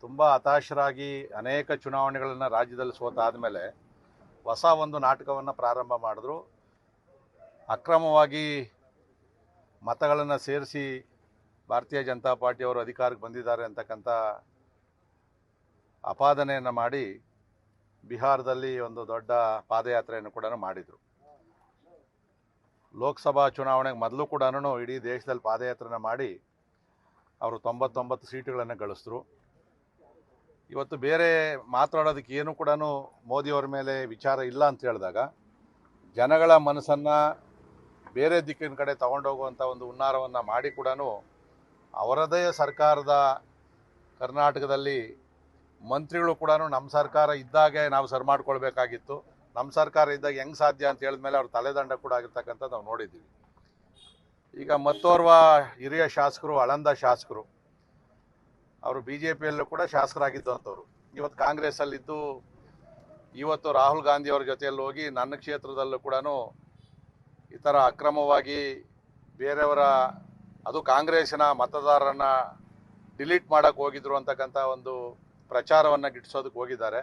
ತುಂಬ ಹತಾಶರಾಗಿ ಅನೇಕ ಚುನಾವಣೆಗಳನ್ನು ರಾಜ್ಯದಲ್ಲಿ ಸೋತಾದಮೇಲೆ ಹೊಸ ಒಂದು ನಾಟಕವನ್ನು ಪ್ರಾರಂಭ ಮಾಡಿದ್ರು. ಅಕ್ರಮವಾಗಿ ಮತಗಳನ್ನು ಸೇರಿಸಿ ಭಾರತೀಯ ಜನತಾ ಪಾರ್ಟಿಯವರು ಅಧಿಕಾರಕ್ಕೆ ಬಂದಿದ್ದಾರೆ ಅಂತಕ್ಕಂಥ ಆಪಾದನೆಯನ್ನು ಮಾಡಿ ಬಿಹಾರದಲ್ಲಿ ಒಂದು ದೊಡ್ಡ ಪಾದಯಾತ್ರೆಯನ್ನು ಕೂಡ ಮಾಡಿದರು. ಲೋಕಸಭಾ ಚುನಾವಣೆಗೆ ಮೊದಲು ಕೂಡ ಇಡೀ ದೇಶದಲ್ಲಿ ಪಾದಯಾತ್ರೆನ ಮಾಡಿ ಅವರು 99 ಸೀಟುಗಳನ್ನು ಗಳಿಸಿದ್ರು. ಇವತ್ತು ಬೇರೆ ಮಾತಾಡೋದಕ್ಕೆ ಏನು ಕೂಡ ಮೋದಿಯವರ ಮೇಲೆ ವಿಚಾರ ಇಲ್ಲ ಅಂತ ಹೇಳಿದಾಗ ಜನಗಳ ಮನಸ್ಸನ್ನು ಬೇರೆ ದಿಕ್ಕಿನ ಕಡೆ ತಗೊಂಡೋಗುವಂಥ ಒಂದು ಹುನ್ನಾರವನ್ನು ಮಾಡಿ ಕೂಡ ಅವರದೇ ಸರ್ಕಾರದ ಕರ್ನಾಟಕದಲ್ಲಿ ಮಂತ್ರಿಗಳು ಕೂಡ ನಮ್ಮ ಸರ್ಕಾರ ಇದ್ದಾಗೆ ನಾವು ಸರಿ ಮಾಡ್ಕೊಳ್ಬೇಕಾಗಿತ್ತು, ನಮ್ಮ ಸರ್ಕಾರ ಇದ್ದಾಗ ಹೆಂಗೆ ಸಾಧ್ಯ ಅಂತ ಹೇಳಿದ್ಮೇಲೆ ಅವ್ರ ತಲೆದಂಡ ಕೂಡ ಆಗಿರ್ತಕ್ಕಂಥದ್ದು ನಾವು ನೋಡಿದ್ದೀವಿ. ಈಗ ಮತ್ತೋರ್ವ ಹಿರಿಯ ಶಾಸಕರು, ಆಳಂದ ಶಾಸಕರು, ಅವರು BJPಯಲ್ಲೂ ಕೂಡ ಶಾಸಕರಾಗಿದ್ದಂಥವ್ರು, ಇವತ್ತು ಕಾಂಗ್ರೆಸ್ಸಲ್ಲಿದ್ದು ಇವತ್ತು ರಾಹುಲ್ ಗಾಂಧಿಯವ್ರ ಜೊತೆಯಲ್ಲಿ ಹೋಗಿ ನನ್ನ ಕ್ಷೇತ್ರದಲ್ಲೂ ಕೂಡ ಈ ಥರ ಅಕ್ರಮವಾಗಿ ಬೇರೆಯವರ, ಅದು ಕಾಂಗ್ರೆಸ್ಸಿನ ಮತದಾರರನ್ನು ಡಿಲೀಟ್ ಮಾಡೋಕ್ಕೆ ಹೋಗಿದ್ರು ಅಂತಕ್ಕಂಥ ಒಂದು ಪ್ರಚಾರವನ್ನು ಗಿಟ್ಟಿಸೋದಕ್ಕೆ ಹೋಗಿದ್ದಾರೆ.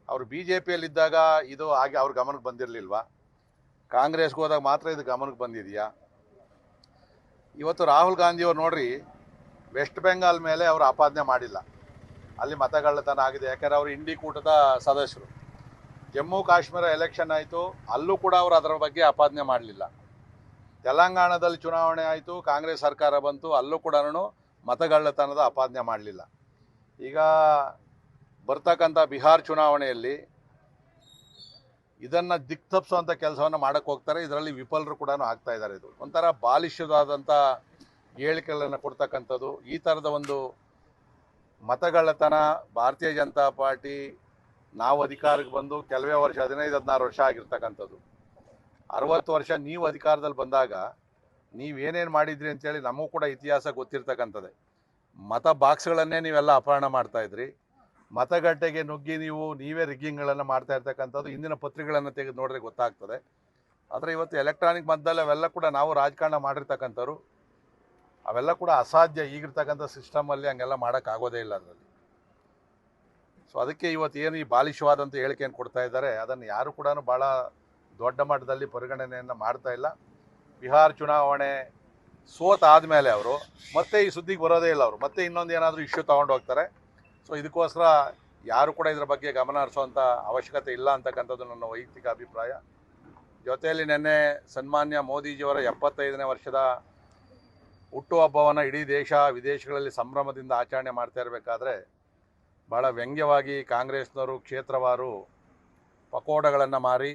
ಅವರು BJPಯಲ್ಲಿದ್ದಾಗ ಇದು ಹಾಗೆ ಅವ್ರ ಗಮನಕ್ಕೆ ಬಂದಿರಲಿಲ್ವಾ? ಕಾಂಗ್ರೆಸ್ಗೆ ಹೋದಾಗ ಮಾತ್ರ ಇದು ಗಮನಕ್ಕೆ ಬಂದಿದೆಯಾ? ಇವತ್ತು ರಾಹುಲ್ ಗಾಂಧಿಯವ್ರು ನೋಡ್ರಿ, ವೆಸ್ಟ್ ಬೆಂಗಾಲ್ ಮೇಲೆ ಅವರು ಆಪಾದನೆ ಮಾಡಿಲ್ಲ, ಅಲ್ಲಿ ಮತಗಳ್ಳತನ ಆಗಿದೆ, ಯಾಕಂದರೆ ಅವರು ಇಂಡಿ ಕೂಟದ ಸದಸ್ಯರು. ಜಮ್ಮು ಕಾಶ್ಮೀರ ಎಲೆಕ್ಷನ್ ಆಯಿತು, ಅಲ್ಲೂ ಕೂಡ ಅವರು ಅದರ ಬಗ್ಗೆ ಆಪಾದನೆ ಮಾಡಲಿಲ್ಲ. ತೆಲಂಗಾಣದಲ್ಲಿ ಚುನಾವಣೆ ಆಯಿತು, ಕಾಂಗ್ರೆಸ್ ಸರ್ಕಾರ ಬಂತು, ಅಲ್ಲೂ ಕೂಡ ಮತಗಳ್ಳತನದ ಆಪಾದನೆ ಮಾಡಲಿಲ್ಲ. ಈಗ ಬರ್ತಕ್ಕಂಥ ಬಿಹಾರ್ ಚುನಾವಣೆಯಲ್ಲಿ ಇದನ್ನು ದಿಕ್ತಪ್ಪಿಸುವಂಥ ಕೆಲಸವನ್ನು ಮಾಡೋಕ್ಕೆ ಹೋಗ್ತಾರೆ. ಇದರಲ್ಲಿ ವಿಫಲರು ಕೂಡ ಆಗ್ತಾ ಇದ್ದಾರೆ. ಇದು ಒಂಥರ ಬಾಲಿಷ್ಯವಾದಂಥ ಹೇಳಿಕೆಗಳನ್ನು ಕೊಡ್ತಕ್ಕಂಥದ್ದು. ಈ ಥರದ ಒಂದು ಮತಗಳ್ಳತನ ಭಾರತೀಯ ಜನತಾ ಪಾರ್ಟಿ ನಾವು ಅಧಿಕಾರಕ್ಕೆ ಬಂದು ಕೆಲವೇ ವರ್ಷ, 15-16 ವರ್ಷ ಆಗಿರ್ತಕ್ಕಂಥದ್ದು. 60 ವರ್ಷ ನೀವು ಅಧಿಕಾರದಲ್ಲಿ ಬಂದಾಗ ನೀವೇನೇನು ಮಾಡಿದ್ರಿ ಅಂತೇಳಿ ನಮಗೂ ಕೂಡ ಇತಿಹಾಸ ಗೊತ್ತಿರ್ತಕ್ಕಂಥದ್ದೇ. ಮತ ಬಾಕ್ಸ್ಗಳನ್ನೇ ನೀವೆಲ್ಲ ಅಪಹರಣ ಮಾಡ್ತಾಯಿದ್ರಿ, ಮತಗಟ್ಟೆಗೆ ನುಗ್ಗಿ ನೀವೇ ರಿಗ್ಗಿಂಗ್ಗಳನ್ನು ಮಾಡ್ತಾ ಇರ್ತಕ್ಕಂಥದ್ದು ಇಂದಿನ ಪತ್ರಿಕೆಗಳನ್ನು ತೆಗೆದು ನೋಡಿದ್ರೆ ಗೊತ್ತಾಗ್ತದೆ. ಆದರೆ ಇವತ್ತು ಎಲೆಕ್ಟ್ರಾನಿಕ್ ಮತದಲ್ಲಿ ಅವೆಲ್ಲ ಕೂಡ ನಾವು ರಾಜಕಾರಣ ಮಾಡಿರ್ತಕ್ಕಂಥವ್ರು, ಅವೆಲ್ಲ ಕೂಡ ಅಸಾಧ್ಯ. ಈಗಿರ್ತಕ್ಕಂಥ ಸಿಸ್ಟಮಲ್ಲಿ ಹಂಗೆಲ್ಲ ಮಾಡೋಕ್ಕಾಗೋದೇ ಇಲ್ಲ ಅದರಲ್ಲಿ. ಸೊ ಅದಕ್ಕೆ ಇವತ್ತು ಏನು ಈ ಬಾಲಿಶವಾದಂಥ ಹೇಳಿಕೆಯನ್ನು ಕೊಡ್ತಾ ಇದ್ದಾರೆ, ಅದನ್ನು ಯಾರು ಕೂಡ ಭಾಳ ದೊಡ್ಡ ಮಟ್ಟದಲ್ಲಿ ಪರಿಗಣನೆಯನ್ನು ಮಾಡ್ತಾ ಇಲ್ಲ. ಬಿಹಾರ್ ಚುನಾವಣೆ ಸೋತಾದಮೇಲೆ ಅವರು ಮತ್ತೆ ಈ ಸುದ್ದಿಗೆ ಬರೋದೇ ಇಲ್ಲ. ಅವರು ಮತ್ತೆ ಇನ್ನೊಂದು ಏನಾದರೂ ಇಶ್ಯೂ ತೊಗೊಂಡು ಹೋಗ್ತಾರೆ. ಸೊ ಇದಕ್ಕೋಸ್ಕರ ಯಾರು ಕೂಡ ಇದರ ಬಗ್ಗೆ ಗಮನ ಹರಿಸೋವಂಥ ಅವಶ್ಯಕತೆ ಇಲ್ಲ ಅಂತಕ್ಕಂಥದ್ದು ನನ್ನ ವೈಯಕ್ತಿಕ ಅಭಿಪ್ರಾಯ. ಜೊತೆಯಲ್ಲಿ ನಿನ್ನೆ ಸನ್ಮಾನ್ಯ ಮೋದಿಜಿಯವರ 75ನೇ ವರ್ಷದ ಹುಟ್ಟುಹಬ್ಬವನ್ನು ಇಡೀ ದೇಶ ವಿದೇಶಗಳಲ್ಲಿ ಸಂಭ್ರಮದಿಂದ ಆಚರಣೆ ಮಾಡ್ತಾ ಇರಬೇಕಾದ್ರೆ ಭಾಳ ವ್ಯಂಗ್ಯವಾಗಿ ಕಾಂಗ್ರೆಸ್ನವರು ಕ್ಷೇತ್ರವಾರು ಪಕೋಡಗಳನ್ನು ಮಾರಿ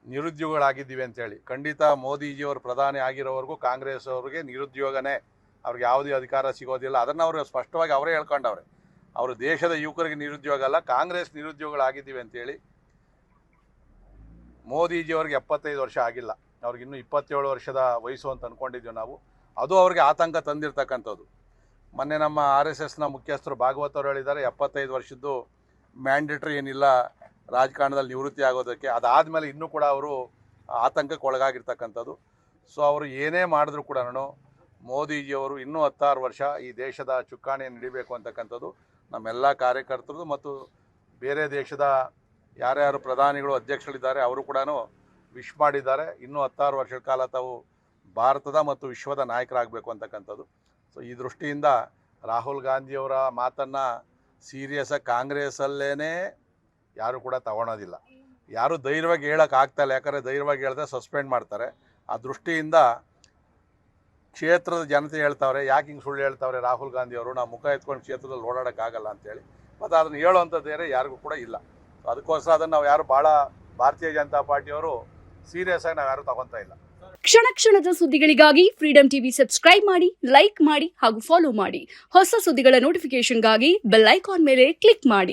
ನಿರುದ್ಯೋಗಿಗಳಾಗಿದ್ದೀವಿ ಅಂತೇಳಿ. ಖಂಡಿತ ಮೋದಿಜಿಯವರು ಪ್ರಧಾನಿ ಆಗಿರೋವರೆಗೂ ಕಾಂಗ್ರೆಸ್ ಅವ್ರಿಗೆ ನಿರುದ್ಯೋಗನೇ, ಅವ್ರಿಗೆ ಯಾವುದೇ ಅಧಿಕಾರ ಸಿಗೋದಿಲ್ಲ. ಅದನ್ನು ಅವರು ಸ್ಪಷ್ಟವಾಗಿ ಅವರೇ ಹೇಳ್ಕೊಂಡವ್ರೆ. ಅವರು ದೇಶದ ಯುವಕರಿಗೆ ನಿರುದ್ಯೋಗ ಅಲ್ಲ, ಕಾಂಗ್ರೆಸ್ ನಿರುದ್ಯೋಗಿಗಳಾಗಿದ್ದೀವಿ ಅಂತೇಳಿ. ಮೋದಿಜಿಯವ್ರಿಗೆ 75 ವರ್ಷ ಆಗಿಲ್ಲ, ಅವ್ರಿಗೆ ಇನ್ನೂ 27 ವರ್ಷದ ವಯಸ್ಸು ಅಂತ ಅಂದ್ಕೊಂಡಿದ್ದೀವಿ ನಾವು. ಅದು ಅವ್ರಿಗೆ ಆತಂಕ ತಂದಿರ್ತಕ್ಕಂಥದ್ದು. ಮೊನ್ನೆ ನಮ್ಮ RSSನ ಮುಖ್ಯಸ್ಥರು ಭಾಗವತ್ ಅವರು ಹೇಳಿದ್ದಾರೆ, 75 ವರ್ಷದ್ದು ಮ್ಯಾಂಡೇಟ್ರಿ ಏನಿಲ್ಲ ರಾಜಕಾರಣದಲ್ಲಿ ನಿವೃತ್ತಿ ಆಗೋದಕ್ಕೆ. ಅದಾದಮೇಲೆ ಇನ್ನೂ ಕೂಡ ಅವರು ಆತಂಕಕ್ಕೆ ಒಳಗಾಗಿರ್ತಕ್ಕಂಥದ್ದು. ಸೊ ಅವರು ಏನೇ ಮಾಡಿದ್ರು ಕೂಡ ಮೋದಿಜಿಯವರು ಇನ್ನೂ 16 ವರ್ಷ ಈ ದೇಶದ ಚುಕ್ಕಾಣಿಯನ್ನು ಹಿಡಿಬೇಕು ಅಂತಕ್ಕಂಥದ್ದು ನಮ್ಮೆಲ್ಲ ಕಾರ್ಯಕರ್ತರದು. ಮತ್ತು ಬೇರೆ ದೇಶದ ಯಾರ್ಯಾರು ಪ್ರಧಾನಿಗಳು, ಅಧ್ಯಕ್ಷಗಳಿದ್ದಾರೆ ಅವರು ಕೂಡ ವಿಶ್ ಮಾಡಿದ್ದಾರೆ. ಇನ್ನೂ 16 ವರ್ಷದ ಕಾಲ ತಾವು ಭಾರತದ ಮತ್ತು ವಿಶ್ವದ ನಾಯಕರಾಗಬೇಕು ಅಂತಕ್ಕಂಥದ್ದು. ಸೊ ಈ ದೃಷ್ಟಿಯಿಂದ ರಾಹುಲ್ ಗಾಂಧಿಯವರ ಮಾತನ್ನು ಸೀರಿಯಸ್ಸಾಗಿ ಕಾಂಗ್ರೆಸ್ಸಲ್ಲೇ ಯಾರು ಕೂಡ ತಗೊಳೋದಿಲ್ಲ. ಯಾರು ಧೈರ್ಯವಾಗಿ ಹೇಳೋಕ್ಕಾಗ್ತಾಯಿಲ್ಲ, ಯಾಕಂದರೆ ಧೈರ್ಯವಾಗಿ ಹೇಳಿದ್ರೆ ಸಸ್ಪೆಂಡ್ ಮಾಡ್ತಾರೆ. ಆ ದೃಷ್ಟಿಯಿಂದ ಕ್ಷೇತ್ರದ ಜನತೆ ಹೇಳ್ತಾವ್ರೆ, ಯಾಕೆ ಹಿಂಗೆ ಸುಳ್ಳು ಹೇಳ್ತಾವ್ರೆ ರಾಹುಲ್ ಗಾಂಧಿಯವರು, ನಾವು ಮುಖ ಎತ್ಕೊಂಡು ಕ್ಷೇತ್ರದಲ್ಲಿ ಓಡಾಡೋಕ್ಕಾಗಲ್ಲ ಅಂತೇಳಿ. ಮತ್ತು ಅದನ್ನು ಹೇಳೋವಂಥದ್ದೇರೆ ಯಾರಿಗೂ ಕೂಡ ಇಲ್ಲ. ಅದಕ್ಕೋಸ್ಕರ ಅದನ್ನು ನಾವು ಯಾರು ಭಾಳ ಭಾರತೀಯ ಜನತಾ ಪಾರ್ಟಿಯವರು ಸೀರಿಯಸ್ ಆಗಿ ನಾವು ಯಾರು ತಗೊತಾ ಇಲ್ಲ. ಕ್ಷಣ ಕ್ಷಣದ ಸುದ್ದಿಗಳಿಗಾಗಿ ಫ್ರೀಡಂ ಟಿವಿ ಸಬ್ಸ್ಕ್ರೈಬ್ ಮಾಡಿ, ಲೈಕ್ ಮಾಡಿ ಹಾಗೂ ಫಾಲೋ ಮಾಡಿ. ಹೊಸ ಸುದ್ದಿಗಳ ನೋಟಿಫಿಕೇಶನ್ಗಾಗಿ ಬೆಲ್ ಐಕಾನ್ ಮೇಲೆ ಕ್ಲಿಕ್ ಮಾಡಿ.